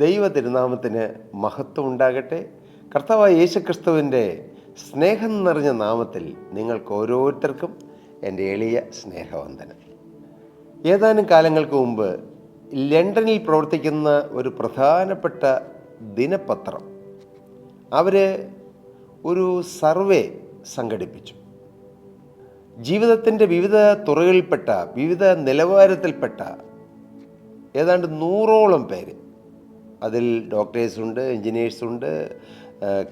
ദൈവ തിരുനാമത്തിന് മഹത്വം ഉണ്ടാകട്ടെ. കർത്താവായ യേശുക്രിസ്തുവിൻ്റെ സ്നേഹം നിറഞ്ഞ നാമത്തിൽ നിങ്ങൾക്ക് ഓരോരുത്തർക്കും എൻ്റെ എളിയ സ്നേഹവന്ദനം. ഏതാനും കാലങ്ങൾക്ക് മുമ്പ് ലണ്ടനിൽ പ്രവർത്തിക്കുന്ന ഒരു പ്രധാനപ്പെട്ട ദിനപത്രം അവർ ഒരു സർവേ സംഘടിപ്പിച്ചു. ജീവിതത്തിൻ്റെ വിവിധ തുറകളിൽപ്പെട്ട വിവിധ നിലവാരത്തിൽപ്പെട്ട ഏതാണ്ട് 100ഓളം പേര്, അതിൽ ഡോക്ടേഴ്സുണ്ട്, എൻജിനീയേഴ്സുണ്ട്,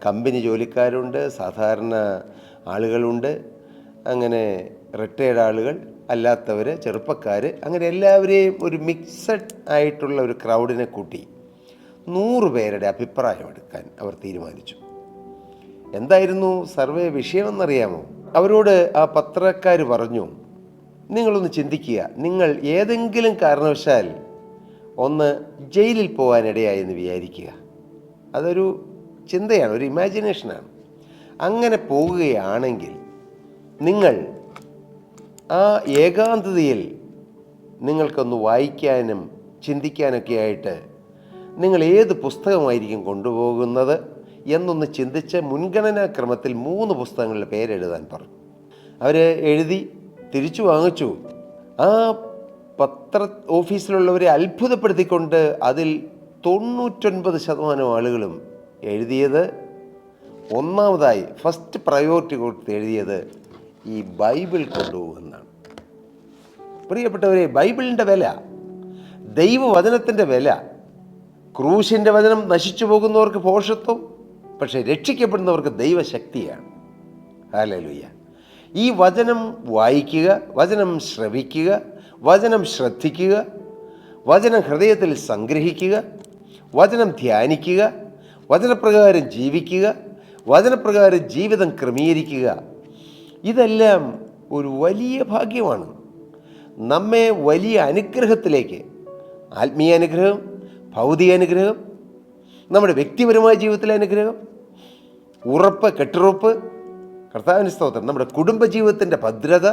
കമ്പനി ജോലിക്കാരുണ്ട്, സാധാരണ ആളുകളുണ്ട്, അങ്ങനെ റിട്ടയർഡ് ആളുകൾ, അല്ലാത്തവർ, ചെറുപ്പക്കാർ, അങ്ങനെ എല്ലാവരെയും ഒരു മിക്സഡ് ആയിട്ടുള്ള ഒരു ക്രൗഡിനെ കൂട്ടി 100 പേരുടെ അഭിപ്രായം എടുക്കാൻ അവർ തീരുമാനിച്ചു. എന്തായിരുന്നു സർവേ വിഷയമെന്നറിയാമോ? അവരോട് ആ പത്രക്കാർ പറഞ്ഞു, നിങ്ങളൊന്ന് ചിന്തിക്കുക, നിങ്ങൾ ഏതെങ്കിലും കാരണവശാൽ ഒന്ന് ജയിലിൽ പോകാനിടയായെന്ന് വിചാരിക്കുക. അതൊരു ചിന്തയാണ്, ഒരു ഇമാജിനേഷനാണ്. അങ്ങനെ പോവുകയാണെങ്കിൽ നിങ്ങൾ ആ ഏകാന്തതയിൽ നിങ്ങൾക്കൊന്ന് വായിക്കാനും ചിന്തിക്കാനൊക്കെ ആയിട്ട് നിങ്ങൾ ഏത് പുസ്തകമായിരിക്കും കൊണ്ടുപോകുന്നത് എന്നൊന്ന് ചിന്തിച്ച് മുൻഗണനാക്രമത്തിൽ 3 പുസ്തകങ്ങളുടെ പേരെഴുതാൻ പറഞ്ഞു. അവർ എഴുതി തിരിച്ചു വാങ്ങിച്ചു. ആ പത്ര ഓഫീസിലുള്ളവരെ അത്ഭുതപ്പെടുത്തിക്കൊണ്ട് അതിൽ 99% ആളുകളും എഴുതിയത്, ഒന്നാമതായി ഫസ്റ്റ് പ്രയോറിറ്റി കൊടുത്ത് എഴുതിയത് ഈ ബൈബിൾ കൊണ്ടുപോകുന്നതാണ്. പ്രിയപ്പെട്ടവരെ, ബൈബിളിൻ്റെ വില, ദൈവവചനത്തിൻ്റെ വില, ക്രൂശിൻ്റെ വചനം നശിച്ചു പോകുന്നവർക്ക് ഭോഷത്വം, പക്ഷേ രക്ഷിക്കപ്പെടുന്നവർക്ക് ദൈവശക്തിയാണ്. ഹല്ലേലൂയ. ഈ വചനം വായിക്കുക, വചനം ശ്രവിക്കുക, വചനം ശ്രദ്ധിക്കുക, വചനം ഹൃദയത്തിൽ സംഗ്രഹിക്കുക, വചനം ധ്യാനിക്കുക, വചനപ്രകാരം ജീവിക്കുക, വചനപ്രകാരം ജീവിതം ക്രമീകരിക്കുക, ഇതെല്ലാം ഒരു വലിയ ഭാഗ്യമാണ്. നമ്മെ വലിയ അനുഗ്രഹത്തിലേക്ക്, ആത്മീയ അനുഗ്രഹം, ഭൗതിക അനുഗ്രഹം, നമ്മുടെ വ്യക്തിപരമായ ജീവിതത്തിലെ അനുഗ്രഹം, ഉറപ്പ്, കെട്ടുറപ്പ്, കർത്താവിന് സ്തോത്രം, നമ്മുടെ കുടുംബജീവിതത്തിൻ്റെ ഭദ്രത,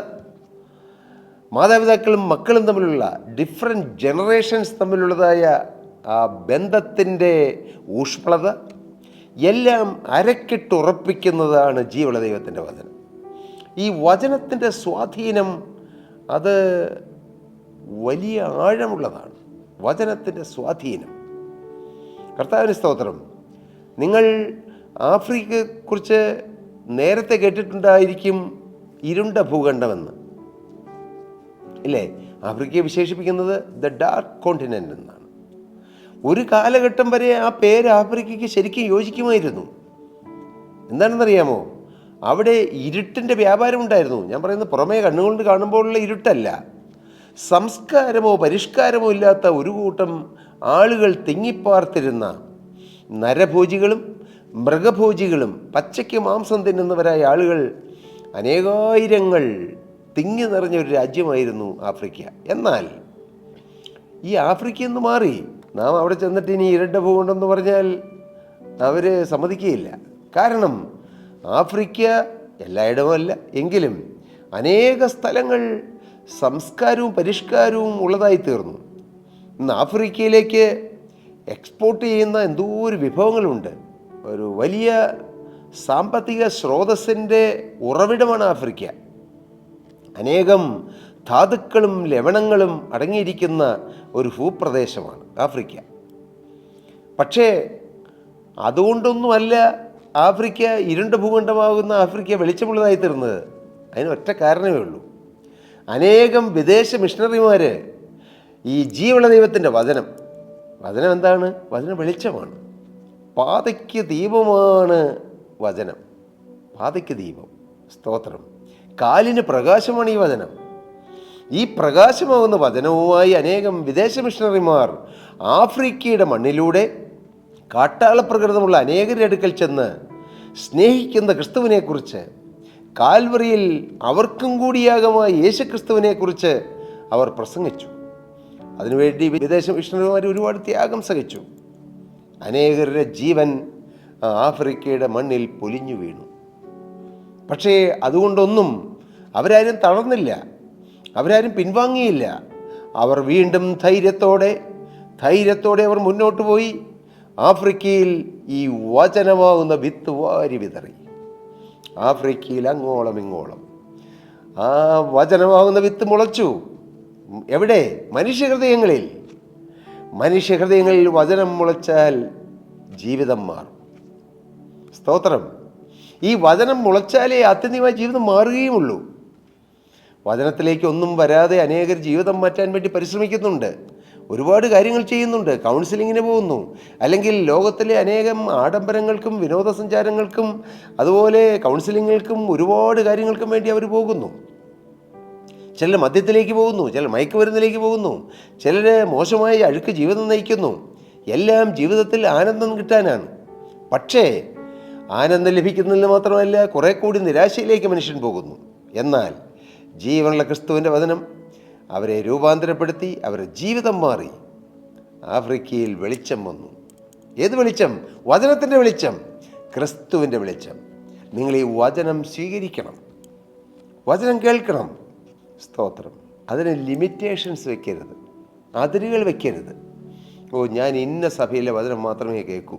മാതാപിതാക്കളും മക്കളും തമ്മിലുള്ള ഡിഫറെൻറ്റ് ജനറേഷൻസ് തമ്മിലുള്ളതായ ആ ബന്ധത്തിൻ്റെ ഊഷ്മളത എല്ലാം അരക്കിട്ടുറപ്പിക്കുന്നതാണ് ജീവനുള്ള ദൈവത്തിൻ്റെ വചനം. ഈ വചനത്തിൻ്റെ സ്വാധീനം അത് വലിയ ആഴമുള്ളതാണ്. വചനത്തിൻ്റെ സ്വാധീനം, കർത്താവിന് സ്തോത്രം. നിങ്ങൾ ആഫ്രിക്കയെക്കുറിച്ച് നേരത്തെ കേട്ടിട്ടുണ്ടായിരിക്കും, ഇരുണ്ട ഭൂഖണ്ഡമെന്ന്, ഇല്ലേ? ആഫ്രിക്കയെ വിശേഷിപ്പിക്കുന്നത് ദ ഡാർക്ക് കോണ്ടിനെൻ്റ് എന്നാണ്. ഒരു കാലഘട്ടം വരെ ആ പേര് ആഫ്രിക്കയ്ക്ക് ശരിക്കും യോജിക്കുമായിരുന്നു. എന്താണെന്നറിയാമോ? അവിടെ ഇരുട്ടിൻ്റെ വ്യാപാരം ഉണ്ടായിരുന്നു. ഞാൻ പറയുന്നത് പുറമേ കണ്ണുകൊണ്ട് കാണുമ്പോഴുള്ള ഇരുട്ടല്ല, സംസ്കാരമോ പരിഷ്കാരമോ ഇല്ലാത്ത ഒരു കൂട്ടം ആളുകൾ തിങ്ങിപ്പാർത്തിരുന്ന നരഭോജികളും മൃഗഭോജികളും പച്ചയ്ക്ക് മാംസം തിന്നുന്നവരായ ആളുകൾ അനേകായിരങ്ങൾ തിങ്ങി നിറഞ്ഞൊരു രാജ്യമായിരുന്നു ആഫ്രിക്ക. എന്നാൽ ഈ ആഫ്രിക്കയിൽ നിന്ന് മാറി നാം അവിടെ ചെന്നിട്ട് ഇനി ഇരുണ്ട ഭൂഖണ്ഡമെന്ന് പറഞ്ഞാൽ അവർ സമ്മതിക്കുകയില്ല. കാരണം ആഫ്രിക്ക എല്ലായിടവും അല്ല, എങ്കിലും അനേക സ്ഥലങ്ങൾ സംസ്കാരവും പരിഷ്കാരവും ഉള്ളതായി തീർന്നു. ഇന്ന് ആഫ്രിക്കയിലേക്ക് എക്സ്പോർട്ട് ചെയ്യുന്ന എന്തോ ഒരു വിഭവങ്ങളുണ്ട്. ഒരു വലിയ സാമ്പത്തിക സ്രോതസ്സിൻ്റെ ഉറവിടമാണ് ആഫ്രിക്ക. അനേകം ധാതുക്കളും ലവണങ്ങളും അടങ്ങിയിരിക്കുന്ന ഒരു ഭൂപ്രദേശമാണ് ആഫ്രിക്ക. പക്ഷേ അതുകൊണ്ടൊന്നുമല്ല ആഫ്രിക്ക ഇരുണ്ട ഭൂഖണ്ഡമാകുന്ന ആഫ്രിക്ക വെളിച്ചമുള്ളതായി തീർന്നത്. അതിന് ഒറ്റ കാരണമേ ഉള്ളൂ. അനേകം വിദേശ മിഷണറിമാർ ഈ ജീവനുള്ള ദൈവത്തിൻ്റെ വചനം എന്താണ്? വചനം വെളിച്ചമാണ്, പാതയ്ക്ക് ദീപമാണ് വചനം. പാതയ്ക്ക് ദീപം, സ്തോത്രം. കാലിന് പ്രകാശമാണ് ഈ വചനം. ഈ പ്രകാശമാകുന്ന വചനവുമായി അനേകം വിദേശ മിഷണറിമാർ ആഫ്രിക്കയുടെ മണ്ണിലൂടെ കാട്ടാളപ്രകൃതമുള്ള അനേകരുടെ അടുക്കൽ ചെന്ന് സ്നേഹിക്കുന്ന ക്രിസ്തുവിനെക്കുറിച്ച്, കാൽവറിയിൽ അവർക്കും കൂടിയാകമായ യേശുക്രിസ്തുവിനെക്കുറിച്ച് അവർ പ്രസംഗിച്ചു. അതിനുവേണ്ടി വിദേശ മിഷണറിമാർ ഒരുപാട് ത്യാഗം സഹിച്ചു. അനേകരുടെ ജീവൻ ആഫ്രിക്കയുടെ മണ്ണിൽ പൊലിഞ്ഞു വീണു. പക്ഷേ അതുകൊണ്ടൊന്നും അവരാരും തളർന്നില്ല, അവരാരും പിൻവാങ്ങിയില്ല. അവർ വീണ്ടും ധൈര്യത്തോടെ അവർ മുന്നോട്ട് പോയി ആഫ്രിക്കയിൽ ഈ വചനമാകുന്ന വിത്ത് വാരി വിതറി. ആഫ്രിക്കയിൽ അങ്ങോളം ഇങ്ങോളം ആ വചനമാകുന്ന വിത്ത് മുളച്ചു. എവിടെ? മനുഷ്യഹൃദയങ്ങളിൽ. മനുഷ്യഹൃദയങ്ങളിൽ വചനം മുളച്ചാൽ ജീവിതം മാറും. സ്തോത്രം. ഈ വചനം മുളച്ചാലേ ആത്യന്തികമായ ജീവിതം മാറുകയുമുള്ളൂ. വചനത്തിലേക്ക് ഒന്നും വരാതെ അനേകർ ജീവിതം മാറ്റാൻ വേണ്ടി പരിശ്രമിക്കുന്നുണ്ട്, ഒരുപാട് കാര്യങ്ങൾ ചെയ്യുന്നുണ്ട്, കൗൺസിലിങ്ങിന് പോകുന്നു, അല്ലെങ്കിൽ ലോകത്തിലെ അനേകം ആഡംബരങ്ങൾക്കും വിനോദസഞ്ചാരങ്ങൾക്കും അതുപോലെ കൗൺസിലിങ്ങുകൾക്കും ഒരുപാട് കാര്യങ്ങൾക്കും വേണ്ടി അവർ പോകുന്നു. ചിലർ മദ്യത്തിലേക്ക് പോകുന്നു, ചിലർ മയക്കുമരുന്നിലേക്ക് പോകുന്നു, ചിലർ മോശമായ അഴുക്ക് ജീവിതം നയിക്കുന്നു. എല്ലാം ജീവിതത്തിൽ ആനന്ദം കിട്ടാനാണ്. പക്ഷേ ആനന്ദം ലഭിക്കുന്നതിൽ മാത്രമല്ല, കുറേ കൂടി നിരാശയിലേക്ക് മനുഷ്യൻ പോകുന്നു. എന്നാൽ ജീവനുള്ള ക്രിസ്തുവിൻ്റെ വചനം അവരെ രൂപാന്തരപ്പെടുത്തി, അവരുടെ ജീവിതം മാറി. ആഫ്രിക്കയിൽ വെളിച്ചം വന്നു. ഏത് വെളിച്ചം? വചനത്തിൻ്റെ വെളിച്ചം, ക്രിസ്തുവിൻ്റെ വെളിച്ചം. നിങ്ങൾ ഈ വചനം സ്വീകരിക്കണം, വചനം കേൾക്കണം. സ്തോത്രം. അതിന് ലിമിറ്റേഷൻസ് വെക്കരുത്, അതിരുകൾ വെക്കരുത്. ഞാൻ ഇന്ന സഭയിലെ വചനം മാത്രമേ കേൾക്കൂ.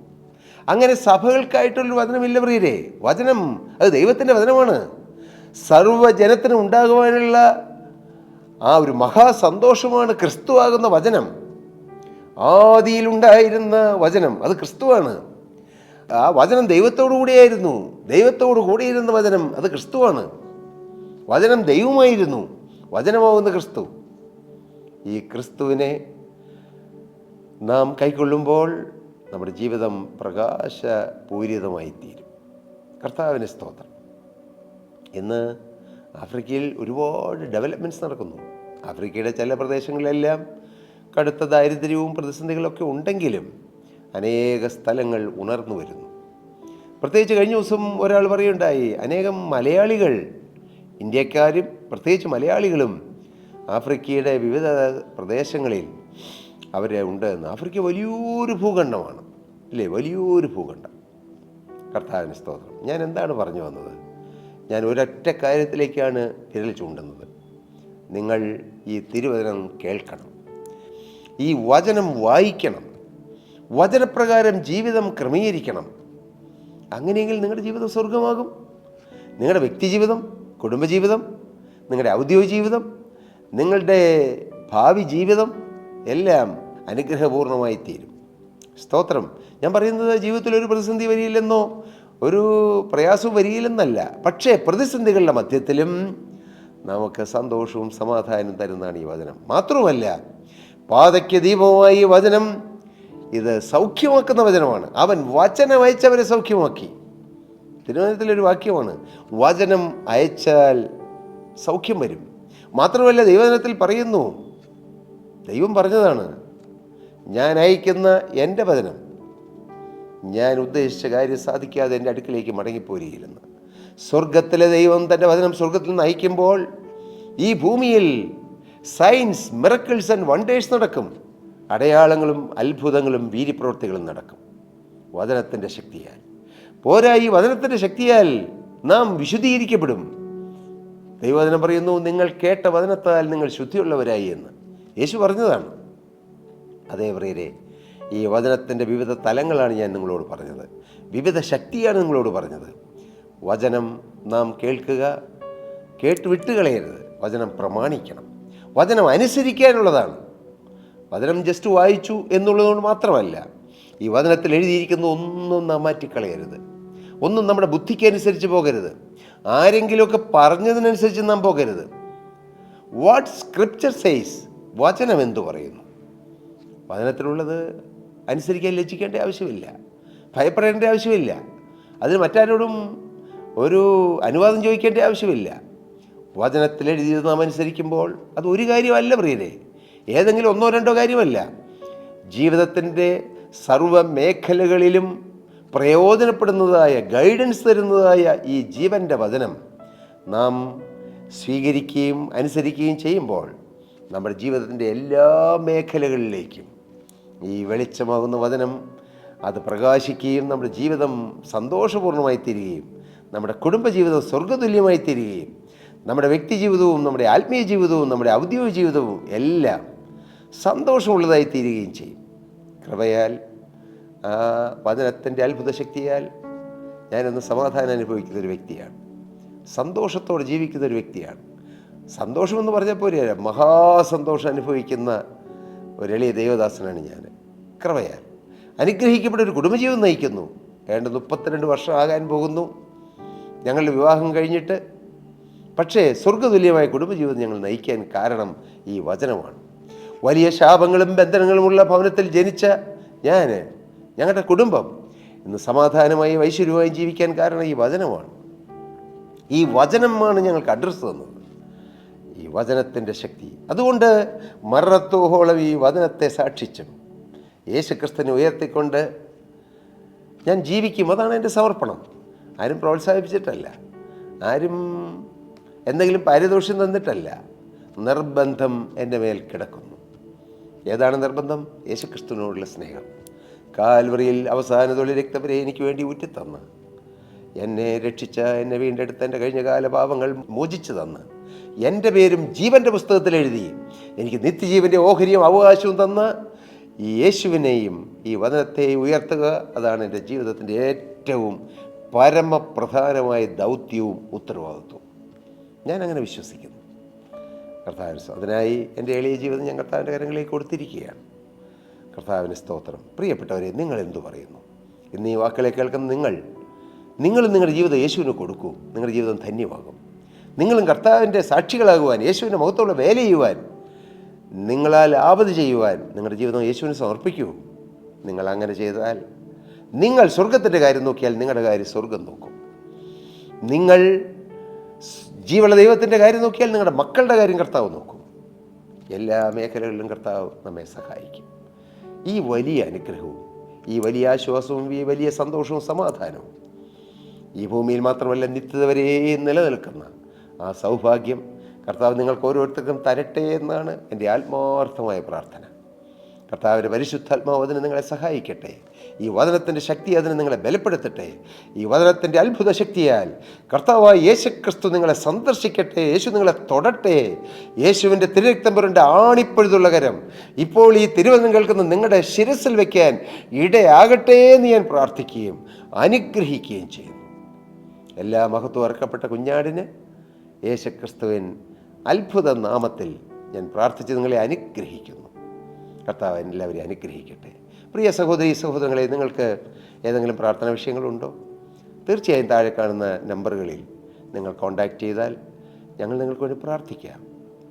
അങ്ങനെ സഭകൾക്കായിട്ടുള്ളൊരു വചനമില്ല പ്രിയരെ. വചനം അത് ദൈവത്തിൻ്റെ വചനമാണ്. സർവ്വജനത്തിനും ഉണ്ടാകുവാനുള്ള ആ ഒരു മഹാസന്തോഷമാണ് ക്രിസ്തുവാകുന്ന വചനം. ആദിയിലുണ്ടായിരുന്ന വചനം അത് ക്രിസ്തുവാണ്. ആ വചനം ദൈവത്തോടു കൂടിയായിരുന്നു. ദൈവത്തോടു കൂടിയിരുന്ന വചനം അത് ക്രിസ്തുവാണ്. വചനം ദൈവമായിരുന്നു, വചനമാകുന്ന ക്രിസ്തു. ഈ ക്രിസ്തുവിനെ നാം കൈക്കൊള്ളുമ്പോൾ നമ്മുടെ ജീവിതം പ്രകാശപൂരിതമായി തീരും. കർത്താവിന് സ്തോത്രം. ഇന്ന് ആഫ്രിക്കയിൽ ഒരുപാട് ഡെവലപ്മെൻറ്റ്സ് നടക്കുന്നു. ആഫ്രിക്കയുടെ ചില പ്രദേശങ്ങളിലെല്ലാം കടുത്ത ദാരിദ്ര്യവും പ്രതിസന്ധികളൊക്കെ ഉണ്ടെങ്കിലും അനേക സ്ഥലങ്ങൾ ഉണർന്നു വരുന്നു. പ്രത്യേകിച്ച് കഴിഞ്ഞ ദിവസം ഒരാൾ പറയുണ്ടായി, അനേകം മലയാളികൾ, ഇന്ത്യക്കാരും പ്രത്യേകിച്ച് മലയാളികളും ആഫ്രിക്കയുടെ വിവിധ പ്രദേശങ്ങളിൽ അവർ ഉണ്ട്. ആഫ്രിക്ക വലിയൊരു ഭൂഖണ്ഡമാണ്, അല്ലേ? വലിയൊരു ഭൂഖണ്ഡം. കർത്താവിന് സ്തോത്രം. ഞാൻ എന്താണ് പറഞ്ഞു വന്നത്? ഞാൻ ഒരൊറ്റ കാര്യത്തിലേക്കാണ് വിരൽ ചൂണ്ടുന്നത്. നിങ്ങൾ ഈ തിരുവചനം കേൾക്കണം, ഈ വചനം വായിക്കണം, വചനപ്രകാരം ജീവിതം ക്രമീകരിക്കണം. അങ്ങനെയെങ്കിൽ നിങ്ങളുടെ ജീവിതം സ്വർഗമാകും. നിങ്ങളുടെ വ്യക്തിജീവിതം, കുടുംബജീവിതം, നിങ്ങളുടെ ഔദ്യോഗിക ജീവിതം, നിങ്ങളുടെ ഭാവി ജീവിതം എല്ലാം അനുഗ്രഹപൂർണമായി തീരും. സ്തോത്രം. ഞാൻ പറയുന്നത് ജീവിതത്തിൽ ഒരു പ്രതിസന്ധി വരിയില്ലെന്നോ ഒരു പ്രയാസവും വരിയില്ലെന്നല്ല. പക്ഷേ പ്രതിസന്ധികളുടെ മധ്യത്തിലും നമുക്ക് സന്തോഷവും സമാധാനവും തരുന്നതാണ് ഈ വചനം. മാത്രമല്ല, പാതയ്ക്ക് ദീപമായി ഈ വചനം ഇത് സൗഖ്യമാക്കുന്ന വചനമാണ്. അവൻ വചനം അയച്ചവരെ സൗഖ്യമാക്കി. തിരുവചനത്തിലൊരു വാക്യമാണ്, വചനം അയച്ചാൽ സൗഖ്യം വരും. മാത്രമല്ല, ദൈവവചനത്തിൽ പറയുന്നു, ദൈവം പറഞ്ഞതാണ്, ഞാൻ അയക്കുന്ന എൻ്റെ വചനം ഞാൻ ഉദ്ദേശിച്ച കാര്യം സാധിക്കാതെ എൻ്റെ അടുക്കിലേക്ക് മടങ്ങിപ്പോരുകയില്ലെന്ന്. സ്വർഗത്തിലെ ദൈവം തൻ്റെ വചനം സ്വർഗത്തിൽ നിന്ന് അയക്കുമ്പോൾ ഈ ഭൂമിയിൽ സയൻസ്, മിറക്കിൾസ് ആൻഡ് വണ്ടേഴ്സ് നടക്കും. അടയാളങ്ങളും അത്ഭുതങ്ങളും വീര്യപ്രവൃത്തികളും നടക്കും വചനത്തിൻ്റെ ശക്തിയാൽ. പോരാ, ഈ വചനത്തിൻ്റെ ശക്തിയാൽ നാം വിശുദ്ധീകരിക്കപ്പെടും. ദൈവവചനം പറയുന്നു, നിങ്ങൾ കേട്ട വചനത്താൽ നിങ്ങൾ ശുദ്ധിയുള്ളവരായി എന്ന് യേശു പറഞ്ഞതാണ്. അതേ പ്രിയരെ, ഈ വചനത്തിൻ്റെ വിവിധ തലങ്ങളാണ് ഞാൻ നിങ്ങളോട് പറഞ്ഞത്, വിവിധ ശക്തിയാണ് നിങ്ങളോട് പറഞ്ഞത്. വചനം നാം കേൾക്കുക, കേട്ട് വിട്ടുകളയരുത്. വചനം പ്രമാണിക്കണം, വചനം അനുസരിക്കാനുള്ളതാണ്. വചനം ജസ്റ്റ് വായിച്ചു എന്നുള്ളതുകൊണ്ട് മാത്രമല്ല, ഈ വചനത്തിൽ എഴുതിയിരിക്കുന്ന ഒന്നും നാം മാറ്റിക്കളയരുത്. ഒന്നും നമ്മുടെ ബുദ്ധിക്ക് അനുസരിച്ച് പോകരുത്. ആരെങ്കിലുമൊക്കെ പറഞ്ഞതിനനുസരിച്ച് നാം പോകരുത്. വാട്ട് സ്ക്രിപ്ചർ സേസ്, വചനം എന്തു പറയുന്നു, വചനത്തിലുള്ളത് അനുസരിക്കാൻ ലജ്ജിക്കേണ്ട ആവശ്യമില്ല, ഭയപ്പെടേണ്ട ആവശ്യമില്ല, അതിന് മറ്റാരോടും ഒരു അനുവാദം ചോദിക്കേണ്ട ആവശ്യമില്ല. വചനത്തിൽ എഴുതിയത് നാം അനുസരിക്കുമ്പോൾ അത് ഒരു കാര്യമല്ല പ്രിയരെ, ഏതെങ്കിലും ഒന്നോ രണ്ടോ കാര്യമല്ല. ജീവിതത്തിൻ്റെ സർവ മേഖലകളിലും പ്രയോജനപ്പെടുന്നതായ, ഗൈഡൻസ് തരുന്നതായ ഈ ജീവൻ്റെ വചനം നാം സ്വീകരിക്കുകയും അനുസരിക്കുകയും ചെയ്യുമ്പോൾ നമ്മുടെ ജീവിതത്തിൻ്റെ എല്ലാ മേഖലകളിലേക്കും ഈ വെളിച്ചമാകുന്ന വചനം അത് പ്രകാശിക്കുകയും നമ്മുടെ ജീവിതം സന്തോഷപൂർണ്ണമായി തീരുകയും നമ്മുടെ കുടുംബജീവിതം സ്വർഗ്ഗതുല്യമായി തീരുകയും നമ്മുടെ വ്യക്തി ജീവിതവും നമ്മുടെ ആത്മീയ ജീവിതവും നമ്മുടെ ഔദ്യോഗിക ജീവിതവും എല്ലാം സന്തോഷമുള്ളതായി തീരുകയും ചെയ്യും. കൃപയാൽ ആ വചനത്തിൻ്റെ അത്ഭുത ശക്തിയാൽ ഞാനിന്ന് സമാധാനം അനുഭവിക്കുന്ന ഒരു വ്യക്തിയാണ്. സന്തോഷത്തോടെ ജീവിക്കുന്ന ഒരു വ്യക്തിയാണ്. സന്തോഷമെന്ന് പറഞ്ഞാൽ പോരെ, മഹാസന്തോഷം അനുഭവിക്കുന്ന ഒരു എളിയ ദൈവദാസനാണ് ഞാൻ. കൃപയാൽ അനുഗ്രഹിക്കപ്പെട്ട ഒരു കുടുംബജീവിതം നയിക്കുന്നു. 32 വർഷം ആകാൻ പോകുന്നു ഞങ്ങളുടെ വിവാഹം കഴിഞ്ഞിട്ട്. പക്ഷേ സ്വർഗതുല്യമായ കുടുംബജീവിതം ഞങ്ങൾ നയിക്കാൻ കാരണം ഈ വചനമാണ്. വലിയ ശാപങ്ങളും ബന്ധനങ്ങളുമുള്ള ഭവനത്തിൽ ജനിച്ച ഞങ്ങളുടെ കുടുംബം ഇന്ന് സമാധാനമായി ഐശ്വര്യമായും ജീവിക്കാൻ കാരണം ഈ വചനമാണ്. ഈ വചനമാണ് ഞങ്ങൾക്ക് അഡ്രസ്സ് തന്നത്, ഈ വചനത്തിൻ്റെ ശക്തി. അതുകൊണ്ട് മരണത്തോളം ഈ വചനത്തെ സാക്ഷിച്ചും യേശുക്രിസ്തുവിനെ ഉയർത്തിക്കൊണ്ട് ഞാൻ ജീവിക്കും. അതാണ് എൻ്റെ സമർപ്പണം. ആരും പ്രോത്സാഹിപ്പിച്ചിട്ടല്ല, ആരും എന്തെങ്കിലും പാരിതോഷ്യം തന്നിട്ടല്ല. നിർബന്ധം എൻ്റെ മേൽ കിടക്കുന്നു. ഏതാണ് നിർബന്ധം? യേശുക്രിസ്തുവിനോടുള്ള സ്നേഹം. കാൽവറിയിൽ അവസാന തുള്ളി രക്തം വരെ എനിക്ക് വേണ്ടി ഊറ്റിത്തന്ന്, എന്നെ രക്ഷിച്ച, എന്നെ വീണ്ടെടുത്ത, എൻ്റെ കഴിഞ്ഞകാല പാപങ്ങൾ മോചിച്ചു തന്ന്, എൻ്റെ പേരും ജീവൻ്റെ പുസ്തകത്തിൽ എഴുതി എനിക്ക് നിത്യജീവൻ്റെ ഓഹരിയും അവകാശവും തന്ന ഈ യേശുവിനെയും ഈ വചനത്തെയും ഉയർത്തുക, അതാണ് എൻ്റെ ജീവിതത്തിൻ്റെ ഏറ്റവും പരമപ്രധാനമായ ദൗത്യവും ഉത്തരവാദിത്വവും. ഞാനങ്ങനെ വിശ്വസിക്കുന്നു. കർത്താവിന് അതിനായി എൻ്റെ എളിയ ജീവിതം ഞാൻ കർത്താവിൻ്റെ കരങ്ങളിലേക്ക് കൊടുത്തിരിക്കുകയാണ്. കർത്താവിന് സ്തോത്രം. പ്രിയപ്പെട്ടവരെ, നിങ്ങൾ എന്തു പറയുന്നു? ഇന്ന് ഈ വാക്കുകളെ കേൾക്കുന്ന നിങ്ങളും നിങ്ങളുടെ ജീവിതം യേശുവിന് കൊടുക്കൂ. നിങ്ങളുടെ ജീവിതം ധന്യമാകും. നിങ്ങളും കർത്താവിൻ്റെ സാക്ഷികളാകുവാൻ, യേശുവിൻ്റെ മുഖത്തുള്ള വേല ചെയ്യുവാൻ, നിങ്ങളാൽ ആപത് ചെയ്യുവാൻ നിങ്ങളുടെ ജീവിതം യേശുവിന് സമർപ്പിക്കൂ. നിങ്ങൾ അങ്ങനെ ചെയ്താൽ നിങ്ങൾ സ്വർഗത്തിൻ്റെ കാര്യം നോക്കിയാൽ നിങ്ങളുടെ കാര്യം സ്വർഗം നോക്കും. നിങ്ങൾ ജീവനുള്ള ദൈവത്തിൻ്റെ കാര്യം നോക്കിയാൽ നിങ്ങളുടെ മക്കളുടെ കാര്യം കർത്താവ് നോക്കും. എല്ലാ മേഖലകളിലും കർത്താവ് നമ്മെ സഹായിക്കും. ഈ വലിയ അനുഗ്രഹവും ഈ വലിയ ആശ്വാസവും ഈ വലിയ സന്തോഷവും സമാധാനവും ഈ ഭൂമിയിൽ മാത്രമല്ല നിത്യത വരെ നിലനിൽക്കുന്ന ആ സൗഭാഗ്യം കർത്താവ് നിങ്ങൾക്ക് ഓരോരുത്തർക്കും തരട്ടെ എന്നാണ് എൻ്റെ ആത്മാർത്ഥമായ പ്രാർത്ഥന. കർത്താവിൻ്റെ പരിശുദ്ധാത്മാവ് അതിന് നിങ്ങളെ സഹായിക്കട്ടെ. ഈ വചനത്തിൻ്റെ ശക്തി അതിന് നിങ്ങളെ ബലപ്പെടുത്തട്ടെ. ഈ വചനത്തിൻ്റെ അത്ഭുത ശക്തിയാൽ കർത്താവായ യേശുക്രിസ്തു നിങ്ങളെ സന്ദർശിക്കട്ടെ. യേശു നിങ്ങളെ തൊടട്ടെ. യേശുവിൻ്റെ തിരുരക്തം പുരണ്ട ആണിപ്പഴുതുള്ള കരം ഇപ്പോൾ ഈ തിരുവചനം കേൾക്കുന്ന നിങ്ങളുടെ ശിരസിൽ വയ്ക്കാൻ ഇടയാകട്ടെ എന്ന് ഞാൻ പ്രാർത്ഥിക്കുകയും അനുഗ്രഹിക്കുകയും ചെയ്യുന്നു. എല്ലാ മഹത്വം അർക്കപ്പെട്ട കുഞ്ഞാടിന് യേശുക്രിസ്തുവിൻ അത്ഭുത നാമത്തിൽ ഞാൻ പ്രാർത്ഥിച്ച് നിങ്ങളെ അനുഗ്രഹിക്കുന്നു. കർത്താവ് എല്ലാവരെയും അനുഗ്രഹിക്കട്ടെ. പ്രിയ സഹോദരി സഹോദരങ്ങളെ, നിങ്ങൾക്ക് ഏതെങ്കിലും പ്രാർത്ഥനാ വിഷയങ്ങളുണ്ടോ? തീർച്ചയായും താഴെ കാണുന്ന നമ്പറുകളിൽ നിങ്ങൾ കോൺടാക്റ്റ് ചെയ്താൽ ഞങ്ങൾ നിങ്ങൾക്ക് വേണ്ടി പ്രാർത്ഥിക്കാം.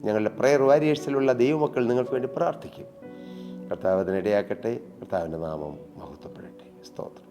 ഞങ്ങളുടെ പ്രെയർ വാരിയേഴ്സിലുള്ള ദൈവമക്കൾ നിങ്ങൾക്ക് വേണ്ടി പ്രാർത്ഥിക്കും. കർത്താവ് അതിനിടയാക്കട്ടെ. കർത്താവിൻ്റെ നാമം മഹത്വപ്പെടട്ടെ. സ്തോത്രം.